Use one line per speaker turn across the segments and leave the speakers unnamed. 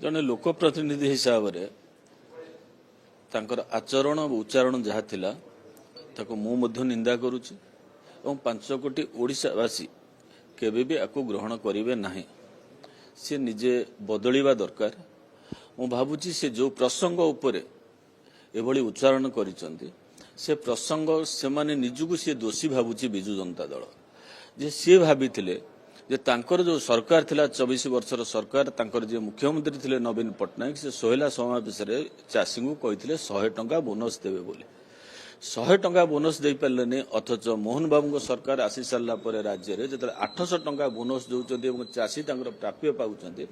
जड़े लोकप्रतिनिधि हिसाब से आचरण उच्चारण जहाँ थिला ताको मु मध्य निंदा करुछि एवं 5 कोटी ओडिशावासी केबे भी आकु ग्रहण करिवे नाही। से निजे बदलिबा दरकार। मु भाबुछि से जो प्रसंग उपरे एभली उच्चारण करिसंती से प्रसंग से माने निजुगु से दोषी भाबुछि बिजु जनता दल जे सी भाबिथिले जे तांकर जो सरकार थिला 24 वर्षर सरकार तांकर जे मुख्यमंत्री थिले नवीन पट्टनायक से सोहेला समावेश रे चाषी को कहिथिले 100 टंका बोनस देबे बोली 100 टंका बोनस दे पारे अथच मोहन बाबू सरकार आसी सारा पर राज्य में जो 800 टंका बोनस दौरान चाषी प्राप्य पाँच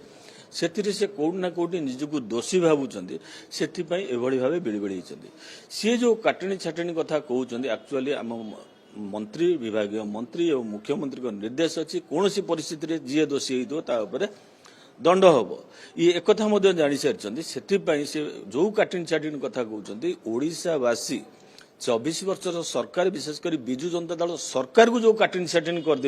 से कौट ना कौटी निजक दोषी भावुंट से भाव बिड़बिड़ सी जो काटणी छाटणी कथा कहते एक्चुअली आम मंत्री विभाग मंत्री और मुख्यमंत्री निर्देश अच्छी कौन सी परिस्थिति जी दोषी होता दंड हम ये एक जानी सारी से जो काटणी छाटणी कथा कहते ओडिशावासी 24 वर्षर सरकार विशेषकर बिजु जनता दल सरकार को जो काटनी छाटनी कर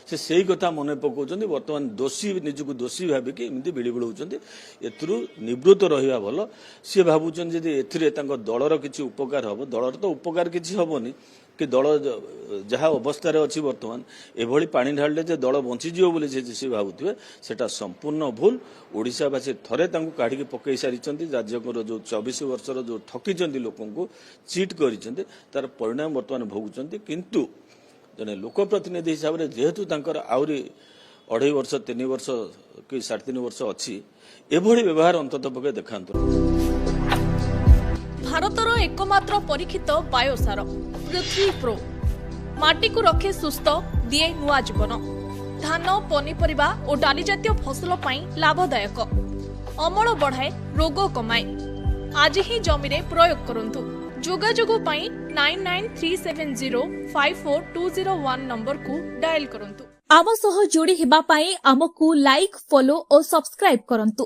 से कथा मन पकाउछन्ति वर्तमान दोषी निजक दोषी भाविक एमती बिड़ी बिड़ाउछन्ति एथुरु निवृत्त रहिबा भल सी भावुछन जदि एथिरे तांको दलर किछि उपकार हबो दलर तो उपकार किछि हबोनी कि दल जहाँ अवस्था अच्छी बर्तमान एभली पानी ढाले जे दल बंचीज बोली सी भावुवे सेटा संपूर्ण भूल। ओडिशावासी थरे काढ़ी पकई सारी राज्य जो 24 वर्षर जो ठकी लोक चिट कर तार परिणाम बर्तमान भोगुंट किंतु जने लोकप्रतिनिधि हिसाब से जेहेतु आहरी 2.5 वर्ष 3 वर्ष कि 3.5 वर्ष अच्छी एभली व्यवहार अंतत पक्षे देखांतु।
भारतर एकमात्र परीक्षित बायोसार पृथ्वी प्रो माटी को रखे सुस्थ दिए नुआ जीवन धान पनीपरिबा और डाली जातीय फसल पाई लाभदायक अमल बढ़ाए रोग कमाए आज ही जमी रे प्रयोग करंतु। जोगाजोग पाई 9937054201 नंबर को डायल करंतु।
आम सह जोड़ी हेबा पाई आमकु लाइक फॉलो और सब्सक्राइब करंतु।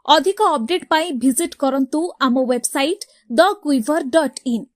अधिक अपडेट पाई विजिट करंतु आम वेबसाइट thequiver.in।